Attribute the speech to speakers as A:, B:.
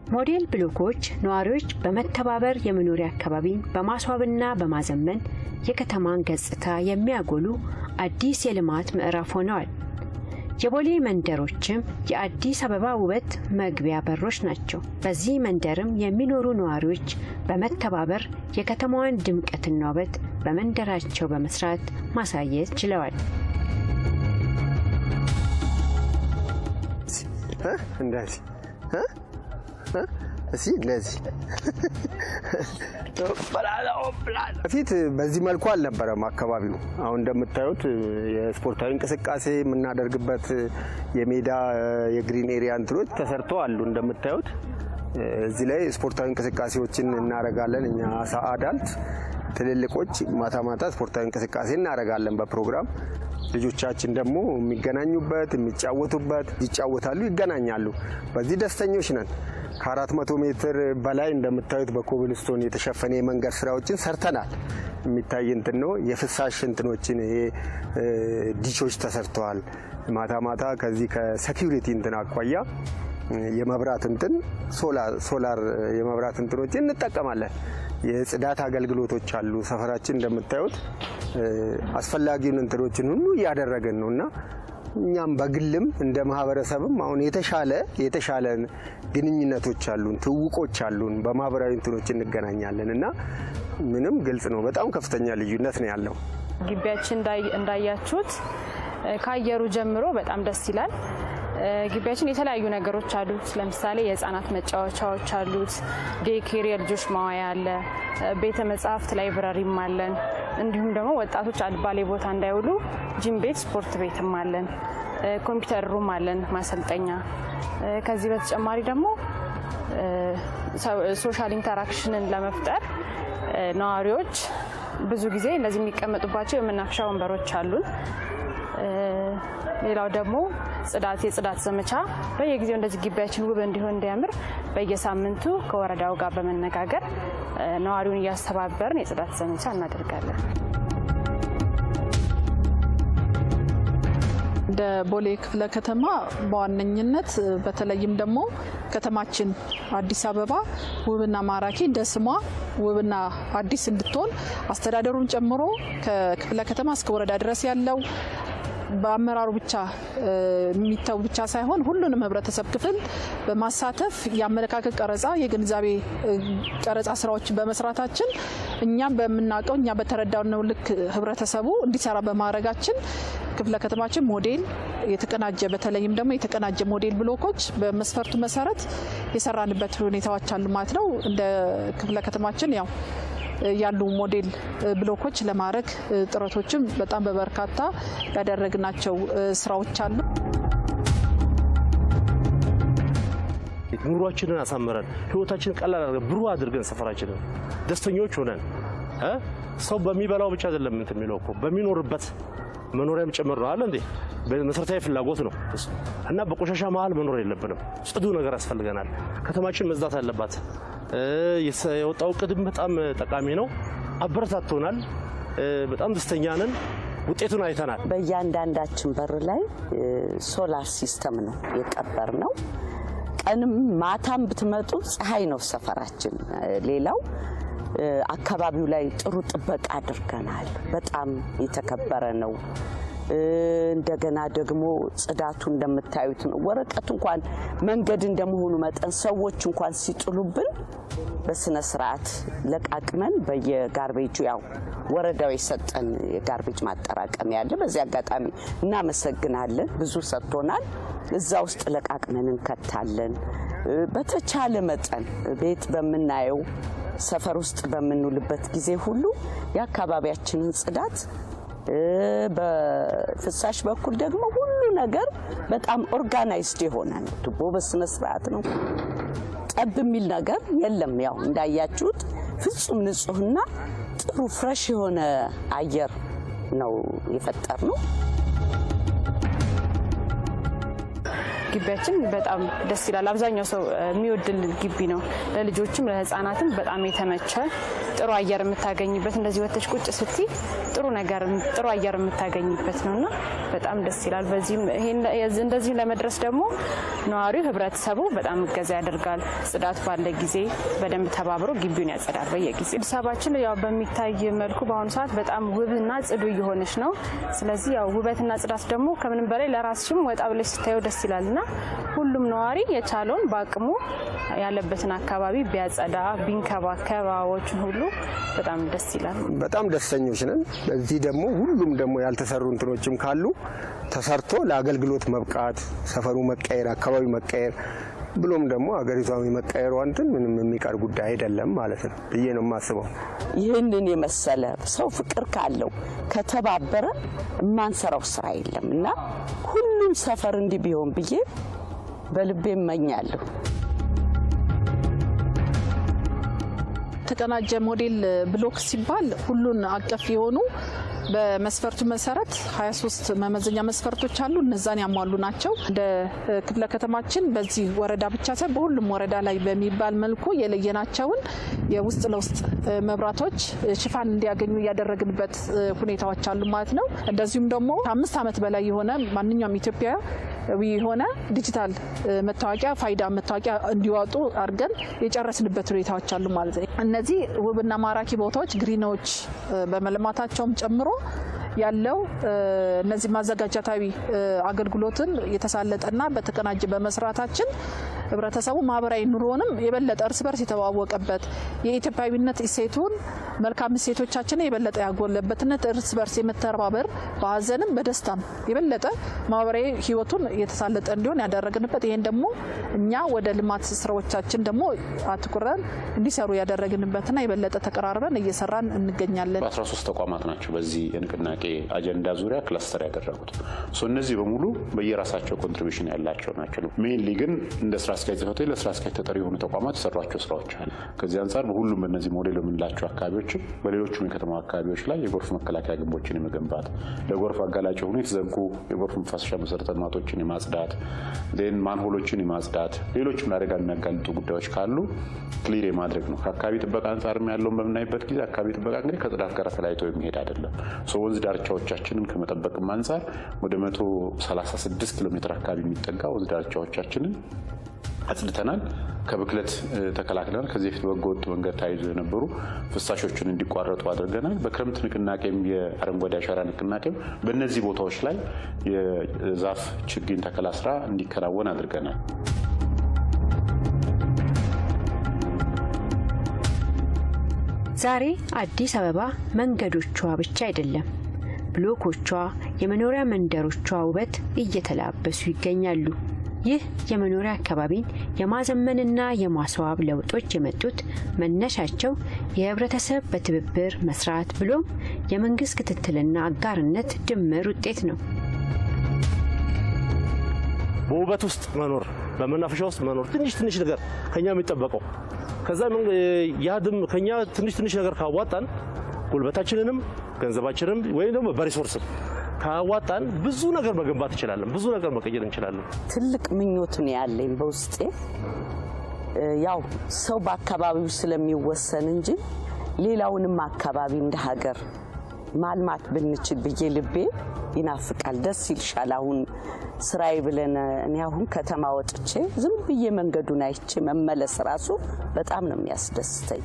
A: ሞዴል ብሎኮች ነዋሪዎች በመተባበር የመኖሪያ አካባቢን በማስዋብና በማዘመን የከተማን ገጽታ የሚያጎሉ አዲስ የልማት ምዕራፍ ሆነዋል። የቦሌ መንደሮችም የአዲስ አበባ ውበት መግቢያ በሮች ናቸው። በዚህ መንደርም የሚኖሩ ነዋሪዎች በመተባበር የከተማዋን ድምቀትና ውበት በመንደራቸው በመስራት ማሳየት ችለዋል።
B: እንደዚህ ለዚህ በፊት በዚህ መልኩ አልነበረም አካባቢው። አሁን እንደምታዩት የስፖርታዊ እንቅስቃሴ የምናደርግበት የሜዳ የግሪን ኤሪያ እንትኖች ተሰርተው አሉ። እንደምታዩት እዚህ ላይ ስፖርታዊ እንቅስቃሴዎችን እናደርጋለን። እኛ አዳልት ትልልቆች ማታ ማታ ስፖርታዊ እንቅስቃሴ እናደርጋለን በፕሮግራም። ልጆቻችን ደግሞ የሚገናኙበት የሚጫወቱበት ይጫወታሉ፣ ይገናኛሉ። በዚህ ደስተኞች ነን። ከ400 ሜትር በላይ እንደምታዩት በኮብልስቶን የተሸፈነ የመንገድ ስራዎችን ሰርተናል። የሚታይ እንትን ነው። የፍሳሽ እንትኖችን ዲሾች ተሰርተዋል። ማታ ማታ ከዚህ ከሴኩሪቲ እንትን አኳያ የመብራት እንትን ሶላር የመብራት እንትኖችን እንጠቀማለን። የጽዳት አገልግሎቶች አሉ። ሰፈራችን እንደምታዩት አስፈላጊውን እንትኖችን ሁሉ እያደረገን ነውና እኛም በግልም እንደ ማህበረሰብም አሁን የተሻለ ግንኙነቶች አሉን፣ ትውቆች አሉን። በማህበራዊ እንትኖች እንገናኛለን እና ምንም ግልጽ ነው። በጣም ከፍተኛ ልዩነት ነው ያለው።
C: ግቢያችን እንዳያችሁት ከአየሩ ጀምሮ በጣም ደስ ይላል። ግቢያችን የተለያዩ ነገሮች አሉት። ለምሳሌ የህፃናት መጫወቻዎች አሉት፣ ዴይኬር የልጆች ማዋያ አለ፣ ቤተ መጻሕፍት ላይብረሪም አለን። እንዲሁም ደግሞ ወጣቶች አልባሌ ቦታ እንዳይውሉ ጂም ቤት፣ ስፖርት ቤትም አለን። ኮምፒውተር ሩም አለን፣ ማሰልጠኛ። ከዚህ በተጨማሪ ደግሞ ሶሻል ኢንተራክሽንን ለመፍጠር ነዋሪዎች ብዙ ጊዜ እንደዚህ የሚቀመጡባቸው የመናፈሻ ወንበሮች አሉን። ሌላው ደግሞ የጽዳት ዘመቻ በየጊዜው እንደዚህ ግቢያችን ውብ እንዲሆን እንዲያምር በየሳምንቱ ከወረዳው ጋር በመነጋገር ነዋሪውን እያስተባበርን የጽዳት ዘመቻ እናደርጋለን።
D: እንደ ቦሌ ክፍለ ከተማ በዋነኝነት በተለይም ደግሞ ከተማችን አዲስ አበባ ውብና ማራኪ እንደ ስሟ ውብና አዲስ እንድትሆን አስተዳደሩን ጨምሮ ከክፍለ ከተማ እስከ ወረዳ ድረስ ያለው በአመራሩ ብቻ የሚታው ብቻ ሳይሆን ሁሉንም ህብረተሰብ ክፍል በማሳተፍ የአመለካከት ቀረጻ፣ የግንዛቤ ቀረጻ ስራዎች በመስራታችን እኛም በመናቀው እኛ በተረዳነው ልክ ህብረተሰቡ እንዲሰራ በማድረጋችን ክፍለ ከተማችን ሞዴል የተቀናጀ በተለይም ደግሞ የተቀናጀ ሞዴል ብሎኮች በመስፈርቱ መሰረት የሰራንበት ሁኔታዎች አሉ ማለት ነው። እንደ ክፍለ ከተማችን ያው ያሉ ሞዴል ብሎኮች ለማድረግ ጥረቶችም በጣም በበርካታ ያደረግናቸው ስራዎች አሉ።
E: ኑሯችንን አሳምረን ህይወታችንን ቀላል አድርገን ብሩህ አድርገን ሰፈራችንን ደስተኞች ሆነን ሰው በሚበላው ብቻ አይደለም እንትን የሚለው እኮ በሚኖርበት መኖሪያም ጭምር ነው አለ እንዴ። መሰረታዊ ፍላጎት ነው እና በቆሻሻ መሀል መኖር የለብንም። ጽዱ ነገር ያስፈልገናል። ከተማችን መጽዳት አለባት። የወጣው ቅድም በጣም ጠቃሚ ነው። አበረታቶናል። በጣም ደስተኛ ነን። ውጤቱን አይተናል።
F: በእያንዳንዳችን በር ላይ ሶላር ሲስተም ነው የቀበር ነው። ቀንም ማታም ብትመጡ ፀሐይ ነው ሰፈራችን። ሌላው አካባቢው ላይ ጥሩ ጥበቃ አድርገናል። በጣም የተከበረ ነው። እንደገና ደግሞ ጽዳቱ እንደምታዩት ነው። ወረቀት እንኳን መንገድ እንደመሆኑ መጠን ሰዎች እንኳን ሲጥሉብን በስነ ስርዓት ለቃቅመን በየጋርቤጁ ያው ወረዳው የሰጠን የጋርቤጅ ማጠራቀም ያለ በዚህ አጋጣሚ እናመሰግናለን። ብዙ ሰጥቶናል። እዛ ውስጥ ለቃቅመን እንከታለን። በተቻለ መጠን ቤት በምናየው ሰፈር ውስጥ በምንውልበት ጊዜ ሁሉ የአካባቢያችንን ጽዳት በፍሳሽ በኩል ደግሞ ሁሉ ነገር በጣም ኦርጋናይዝድ የሆነ ነው። ቱቦ በስነ ስርዓት ነው። ጠብ የሚል ነገር የለም። ያው እንዳያችሁት ፍጹም ንጹህና ጥሩ ፍሬሽ የሆነ አየር ነው የፈጠርነው።
C: ግቢያችን በጣም ደስ ይላል። አብዛኛው ሰው የሚወድልን ግቢ ነው። ለልጆችም ለህፃናትም በጣም የተመቸ ጥሩ አየር የምታገኝበት እንደዚህ ወተሽ ቁጭ ስትይ ጥሩ ነገር ጥሩ አየር የምታገኝበት ነውና በጣም ደስ ይላል። በዚህም እንደዚህ ለመድረስ ደግሞ ነዋሪው ህብረተሰቡ በጣም እገዛ ያደርጋል። ጽዳት ባለ ጊዜ በደንብ ተባብሮ ግቢውን ያጸዳል በየጊዜ። አዲስ አበባችን ያው በሚታይ መልኩ በአሁኑ ሰዓት በጣም ውብና ጽዱ እየሆነች ነው። ስለዚህ ያው ውበትና ጽዳት ደግሞ ከምንም በላይ ለራስሽም ወጣ ብለሽ ስታየው ደስ ይላልና ሁሉም ነዋሪ የቻለውን በአቅሙ ያለበትን አካባቢ ቢያጸዳ ቢንከባከብ አዎችን ሁሉ በጣም ደስ ይላል።
B: በጣም ደስተኞች ነን። በዚህ ደግሞ ሁሉም ደግሞ ያልተሰሩ እንትኖችም ካሉ ተሰርቶ ለአገልግሎት መብቃት፣ ሰፈሩ መቀየር፣ አካባቢ መቀየር ብሎም ደግሞ አገሪቷም የመቀየሩ እንትን ምንም የሚቀር ጉዳይ አይደለም ማለት ነው ብዬ ነው የማስበው።
F: ይህንን የመሰለ ሰው ፍቅር ካለው ከተባበረ የማንሰራው ስራ የለም እና ሁሉም ሰፈር እንዲህ ቢሆን ብዬ በልቤ እመኛለሁ።
D: ተቀናጀ ሞዴል ብሎክ ሲባል ሁሉን አቀፍ የሆኑ በመስፈርቱ መሰረት 23 መመዘኛ መስፈርቶች አሉ። እነዛን ያሟሉ ናቸው። እንደ ክፍለ ከተማችን በዚህ ወረዳ ብቻ ሳይሆን በሁሉም ወረዳ ላይ በሚባል መልኩ የለየናቸውን የውስጥ ለውስጥ መብራቶች ሽፋን እንዲያገኙ ያደረግንበት ሁኔታዎች አሉ ማለት ነው። እንደዚሁም ደግሞ 5 ዓመት በላይ የሆነ ማንኛውም ኢትዮጵያዊ የሆነ ዲጂታል መታወቂያ ፋይዳ መታወቂያ እንዲወጡ አድርገን የጨረስንበት ሁኔታዎች አሉ ማለት ነው። እነዚህ ውብና ማራኪ ቦታዎች ግሪኖች በመልማታቸውም ጨምሮ ያለው እነዚህ ማዘጋጃታዊ አገልግሎትን የተሳለጠና በተቀናጀ በመስራታችን ህብረተሰቡ ማህበራዊ ኑሮንም የበለጠ እርስ በርስ የተዋወቀበት የኢትዮጵያዊነት እሴቱን መልካም እሴቶቻችን የበለጠ ያጎለበትና እርስ በርስ የመተባበር በሀዘንም በደስታም የበለጠ ማህበራዊ ህይወቱን የተሳለጠ እንዲሆን ያደረግንበት ይሄን ደግሞ እኛ ወደ ልማት ስራዎቻችን ደግሞ አትኩረን እንዲሰሩ ያደረግንበትና የበለጠ ተቀራርበን እየሰራን እንገኛለን።
G: 13 ተቋማት ናቸው በዚህ የንቅናቄ አጀንዳ ዙሪያ ክላስተር ያደረጉት። እነዚህ በሙሉ በየራሳቸው ኮንትሪቢዩሽን ያላቸው ናቸው። ሜንሊ ግን እንደ ስራ አስኪያጅ ጽሕፈት ቤት ለስራ አስኪያጅ ተጠሪ የሆኑ ተቋማት የሰሯቸው ስራዎች አሉ። ከዚህ አንጻር በሁሉም በእነዚህ ሞዴል የምንላቸው አካባቢዎችም በሌሎችም የከተማ አካባቢዎች ላይ የጎርፍ መከላከያ ግንቦችን የመገንባት ለጎርፍ አጋላጭ የሆኑ የተዘጉ የጎርፍ መፋሰሻ መሰረተ ልማቶችን የማጽዳት ማንሆሎችን የማጽዳት ሌሎችም ለአደጋ የሚያጋልጡ ጉዳዮች ካሉ ክሊር የማድረግ ነው። ከአካባቢ ጥበቃ አንጻርም ያለውን በምናይበት ጊዜ አካባቢ ጥበቃ እንግዲህ ከጽዳት ጋር ተለያይቶ የሚሄድ አይደለም። ወንዝ ዳርቻዎቻችንን ከመጠበቅም አንጻር ወደ 136 ኪሎ ሜትር አካባቢ የሚጠጋ ወንዝ ዳርቻዎቻችንን አጽድተናል። ከብክለት ተከላክለናል። ከዚህ በፊት በህገወጥ መንገድ ተያይዞ የነበሩ ፍሳሾችን እንዲቋረጡ አድርገናል። በክረምት ንቅናቄም የአረንጓዴ አሻራ ንቅናቄም በእነዚህ ቦታዎች ላይ የዛፍ ችግኝ ተከላ ስራ እንዲከናወን አድርገናል።
A: ዛሬ አዲስ አበባ መንገዶቿ ብቻ አይደለም ብሎኮቿ፣ የመኖሪያ መንደሮቿ ውበት እየተላበሱ ይገኛሉ። ይህ የመኖሪያ አካባቢን የማዘመንና የማስዋብ ለውጦች የመጡት መነሻቸው የህብረተሰብ በትብብር መስራት ብሎም የመንግስት ክትትልና አጋርነት ድምር ውጤት ነው።
E: በውበት ውስጥ መኖር፣ በመናፈሻ ውስጥ መኖር ትንሽ ነገር ከኛ የሚጠበቀው ከዛ ያድም ከኛ ትንሽ ነገር ካዋጣን ጉልበታችንንም ገንዘባችንንም ወይ ደግሞ በሪሶርስም ካዋጣን ብዙ ነገር መገንባት እንችላለን። ብዙ ነገር መቀየር እንችላለን።
F: ትልቅ ምኞት ነው ያለኝ በውስጤ። ያው ሰው በአካባቢው ስለሚወሰን እንጂ ሌላውንም አካባቢ እንደ ሀገር ማልማት ብንችል ብዬ ልቤ ይናፍቃል። ደስ ይልሻል። አሁን ስራዬ ብለን እኔ አሁን ከተማ ወጥቼ ዝም ብዬ መንገዱን አይቼ መመለስ ራሱ በጣም ነው የሚያስደስተኝ።